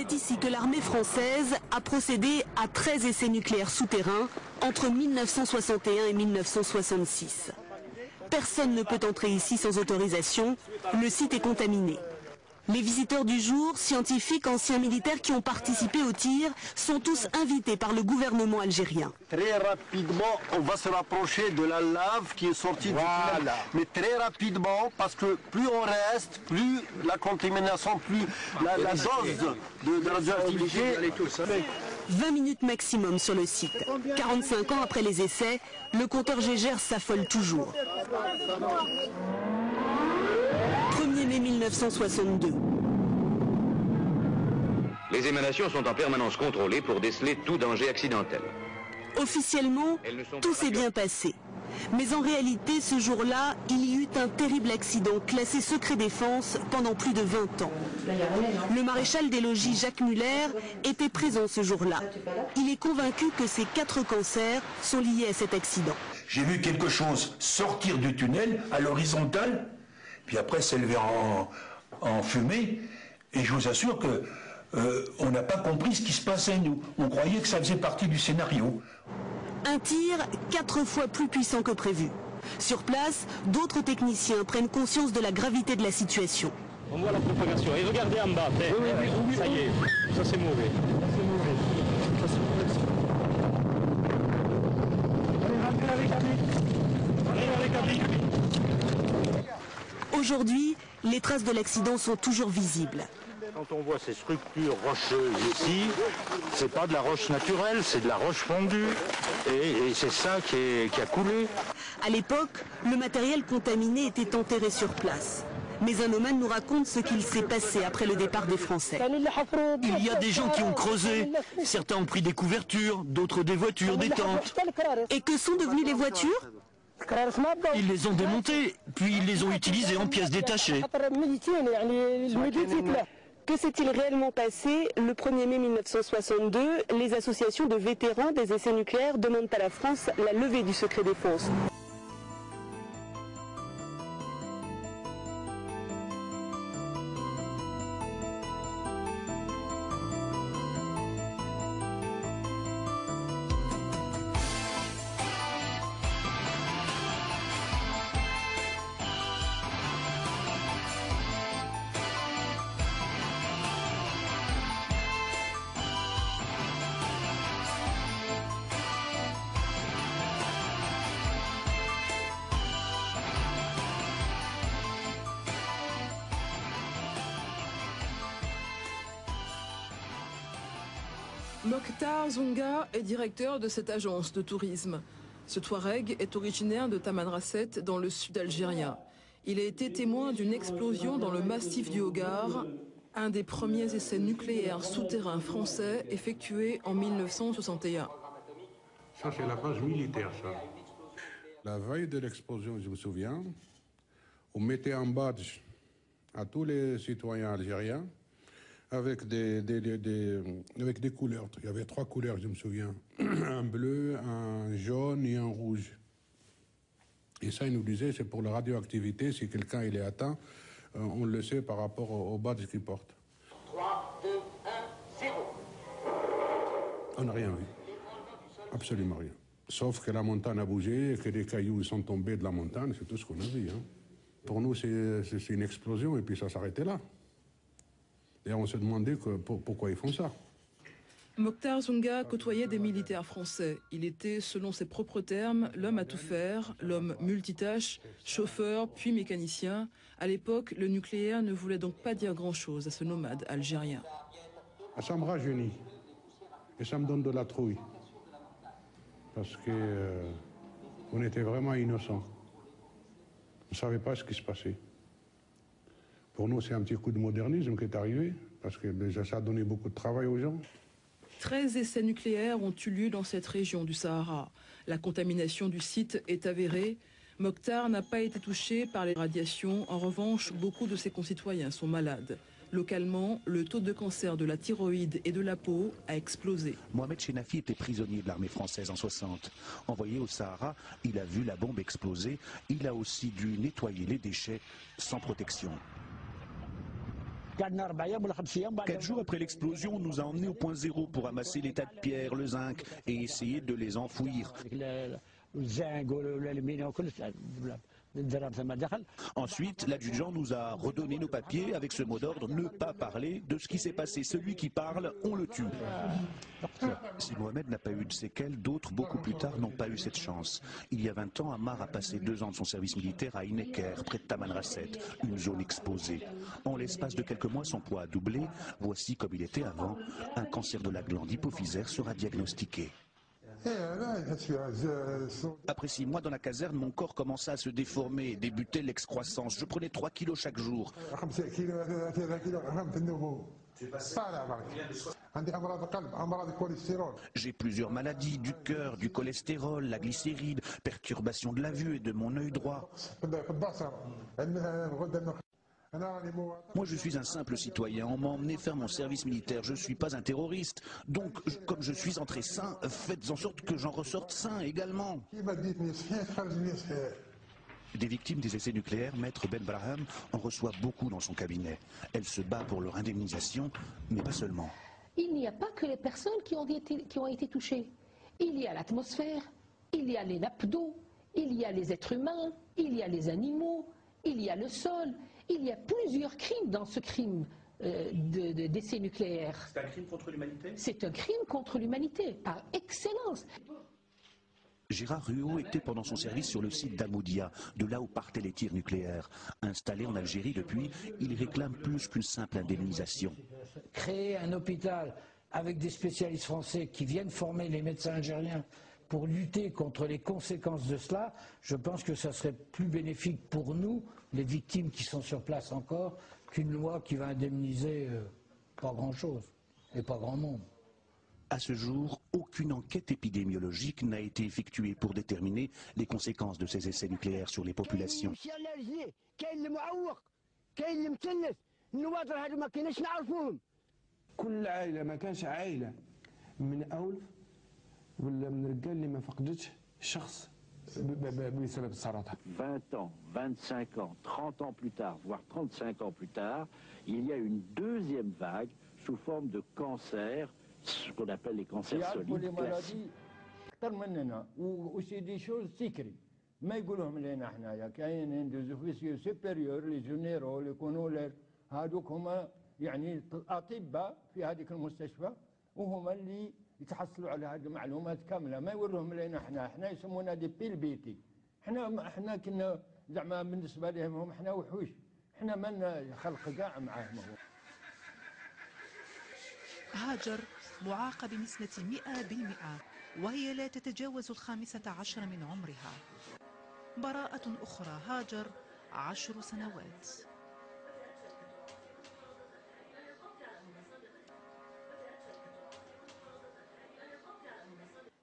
C'est ici que l'armée française a procédé à 13 essais nucléaires souterrains entre 1961 et 1966. Personne ne peut entrer ici sans autorisation, le site est contaminé. Les visiteurs du jour, scientifiques, anciens militaires qui ont participé au tir, sont tous invités par le gouvernement algérien. Très rapidement, on va se rapprocher de la lave qui est sortie du tunnel. Mais très rapidement, parce que plus on reste, plus la contamination, plus la dose de radioactivité. 20 minutes maximum sur le site. 45 ans après les essais, le compteur Gégère s'affole toujours. 1er mai 1962. Les émanations sont en permanence contrôlées pour déceler tout danger accidentel. Officiellement, tout s'est bien passé. Mais en réalité, ce jour-là, il y eut un terrible accident classé secret défense pendant plus de 20 ans. Le maréchal des logis Jacques Muller était présent ce jour-là. Il est convaincu que ces 4 cancers sont liés à cet accident. J'ai vu quelque chose sortir du tunnel à l'horizontale, puis après s'élever en fumée, et je vous assure que on n'a pas compris ce qui se passait, nous. On croyait que ça faisait partie du scénario. Un tir 4 fois plus puissant que prévu. Sur place, d'autres techniciens prennent conscience de la gravité de la situation. On voit la propagation. Et regardez en bas, oui, ça y est, ça c'est mauvais. Aujourd'hui, les traces de l'accident sont toujours visibles. Quand on voit ces structures rocheuses ici, c'est pas de la roche naturelle, c'est de la roche fondue. Et c'est ça qui a coulé. À l'époque, le matériel contaminé était enterré sur place. Mais un omane nous raconte ce qu'il s'est passé après le départ des Français. Il y a des gens qui ont creusé. Certains ont pris des couvertures, d'autres des voitures, des tentes. Et que sont devenues les voitures ? Ils les ont démontées, puis ils les ont utilisées en pièces détachées. Que s'est-il réellement passé le 1er mai 1962 ? Les associations de vétérans des essais nucléaires demandent à la France la levée du secret défense. Mokhtar Zunga est directeur de cette agence de tourisme. Ce Touareg est originaire de Tamanrasset dans le sud algérien. Il a été témoin d'une explosion dans le massif du Hogar, un des premiers essais nucléaires souterrains français effectués en 1961. Ça, c'est la base militaire, ça. La veille de l'explosion, je me souviens, on mettait un badge à tous les citoyens algériens avec des couleurs. Il y avait 3 couleurs, je me souviens. Un bleu, un jaune et un rouge. Et ça, il nous disait, c'est pour la radioactivité. Si quelqu'un il est atteint, on le sait par rapport au badge qu'il porte. 3, 2, 1, 0. On n'a rien vu. Absolument rien. Sauf que la montagne a bougé et que des cailloux sont tombés de la montagne, c'est tout ce qu'on a vu. Hein. Pour nous, c'est une explosion et puis ça s'arrêtait là. Et on se demandait pourquoi ils font ça. Mokhtar Zunga côtoyait des militaires français. Il était, selon ses propres termes, l'homme à tout faire, l'homme multitâche, chauffeur puis mécanicien. À l'époque, le nucléaire ne voulait donc pas dire grand-chose à ce nomade algérien. Ça me rajeunit et ça me donne de la trouille. Parce qu'on était vraiment innocents. On ne savait pas ce qui se passait. Pour nous, c'est un petit coup de modernisme qui est arrivé, parce que déjà ça a donné beaucoup de travail aux gens. 13 essais nucléaires ont eu lieu dans cette région du Sahara. La contamination du site est avérée. Mokhtar n'a pas été touché par les radiations. En revanche, beaucoup de ses concitoyens sont malades. Localement, le taux de cancer de la thyroïde et de la peau a explosé. Mohamed Chenafi était prisonnier de l'armée française en 60. Envoyé au Sahara, il a vu la bombe exploser. Il a aussi dû nettoyer les déchets sans protection. 4 jours après l'explosion, on nous a emmenés au point zéro pour amasser les tas de pierres, le zinc et essayer de les enfouir. Ensuite, l'adjudant nous a redonné nos papiers avec ce mot d'ordre: ne pas parler de ce qui s'est passé. Celui qui parle, on le tue. Si Mohamed n'a pas eu de séquelles, d'autres, beaucoup plus tard, n'ont pas eu cette chance. Il y a 20 ans, Ammar a passé 2 ans de son service militaire à Ineker, près de Tamanrasset, une zone exposée. En l'espace de quelques mois, son poids a doublé. Voici comme il était avant. Un cancer de la glande hypophysaire sera diagnostiqué. Après 6 mois dans la caserne, mon corps commença à se déformer, débutait l'excroissance. Je prenais 3 kilos chaque jour. J'ai plusieurs maladies, du cœur, du cholestérol, la glycéride, perturbation de la vue et de mon œil droit. Moi, je suis un simple citoyen. On m'a emmené faire mon service militaire. Je ne suis pas un terroriste. Donc, comme je suis entré sain, faites en sorte que j'en ressorte sain également. Des victimes des essais nucléaires, Maître Ben Braham en reçoit beaucoup dans son cabinet. Elle se bat pour leur indemnisation, mais pas seulement. Il n'y a pas que les personnes qui ont été touchées. Il y a l'atmosphère, il y a les nappes d'eau, il y a les êtres humains, il y a les animaux, il y a le sol. Il y a plusieurs crimes dans ce crime d'essai nucléaire. C'est un crime contre l'humanité ? C'est un crime contre l'humanité, par excellence. Gérard Ruot était pendant son service sur le site d'Amoudia, de là où partaient les tirs nucléaires. Installé en Algérie depuis, il réclame plus qu'une simple indemnisation. Créer un hôpital avec des spécialistes français qui viennent former les médecins algériens pour lutter contre les conséquences de cela, je pense que ça serait plus bénéfique pour nous, les victimes qui sont sur place encore, qu'une loi qui va indemniser pas grand-chose et pas grand monde. À ce jour, aucune enquête épidémiologique n'a été effectuée pour déterminer les conséquences de ces essais nucléaires sur les populations. ولا من الرجال اللي ما فقدتش شخص بسبب السرطان. 20 ans, 25 ans, 30 ans plus tard, voire 35 ans plus tard, il y a une deuxième vague sous forme de cancer, ce qu'on appelle les cancers solides classiques. اكثر مننا وشي دي شوز سيكري ما يقولوهم لنا حنايا كاين دي زوفيسيو سوبيريور لي جونيرو لي كونولير هذوك هما يعني الاطباء في هذيك المستشفى وهما اللي يتحصلوا على هذه المعلومات كامله ما يوروهم لنا حنا يسمونا دي بيلبيتي حنا كنا زعما بالنسبه لهم هم حنا وحوش حنا ما خلق كاع معاهم. هاجر معاقة بنسبة 100%، وهي لا تتجاوز 15 من عمرها. براءة أخرى، هاجر 10 سنوات.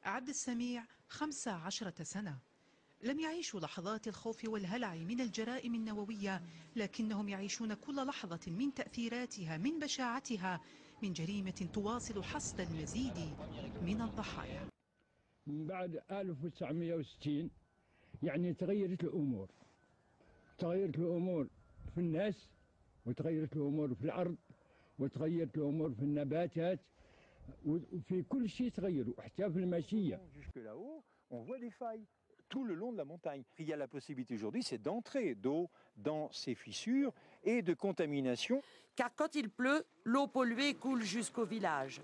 عبد السميع 15 سنة. لم يعيشوا لحظات الخوف والهلع من الجرائم النووية، لكنهم يعيشون كل لحظة من تأثيراتها، من بشاعتها، من جريمة تواصل حصد المزيد من الضحايا. من بعد 1960 يعني تغيرت الأمور في الناس، وتغيرت الأمور في الأرض، وتغيرت الأمور في النباتات، وفي كل شيء تغيروا حتى في الماشية. Jusque là-haut, on voit des failles tout le long de la montagne. Il y a la possibilité aujourd'hui, c'est d'entrer d'eau dans ces fissures et de contamination. Car quand il pleut, l'eau polluée coule jusqu'au village.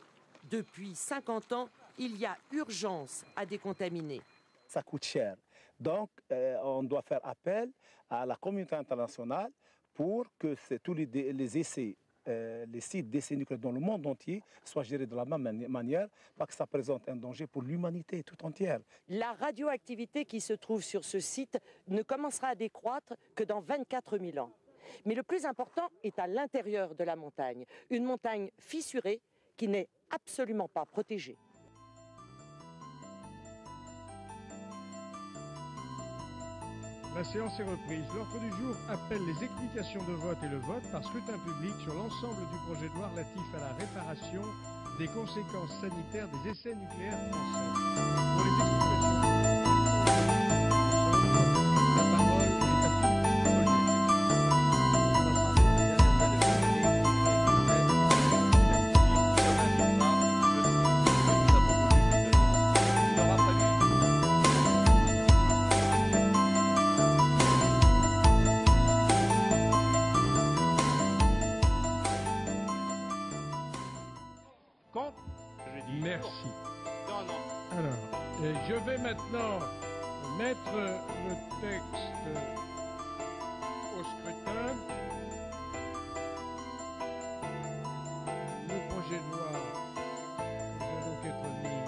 Depuis 50 ans, il y a urgence à décontaminer. Ça coûte cher. Donc, on doit faire appel à la communauté internationale pour que tous les essais, les sites d'essais nucléaires dans le monde entier soient gérés de la même manière, parce que ça présente un danger pour l'humanité tout entière. La radioactivité qui se trouve sur ce site ne commencera à décroître que dans 24 000 ans. Mais le plus important est à l'intérieur de la montagne, une montagne fissurée qui n'est absolument pas protégée. La séance est reprise. L'ordre du jour appelle les explications de vote et le vote par scrutin public sur l'ensemble du projet de loi relatif à la réparation des conséquences sanitaires des essais nucléaires français. Pour les explications la parole est à Philippe Collet. Merci. Alors, je vais maintenant mettre le texte au scrutin. Le projet de loi va donc être mis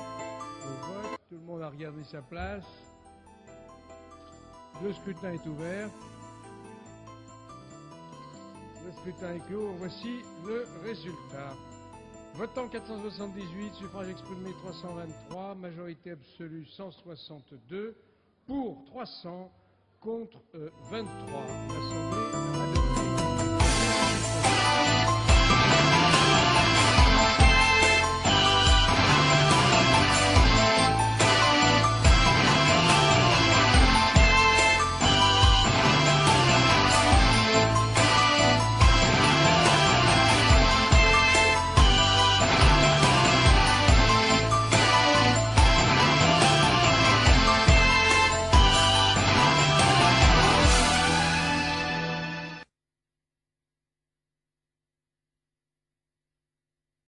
au vote. Tout le monde a regardé sa place. Le scrutin est ouvert. Le scrutin est clos. Voici le résultat. Votant 478, suffrage exprimé 323, majorité absolue 162, pour 300, contre 23.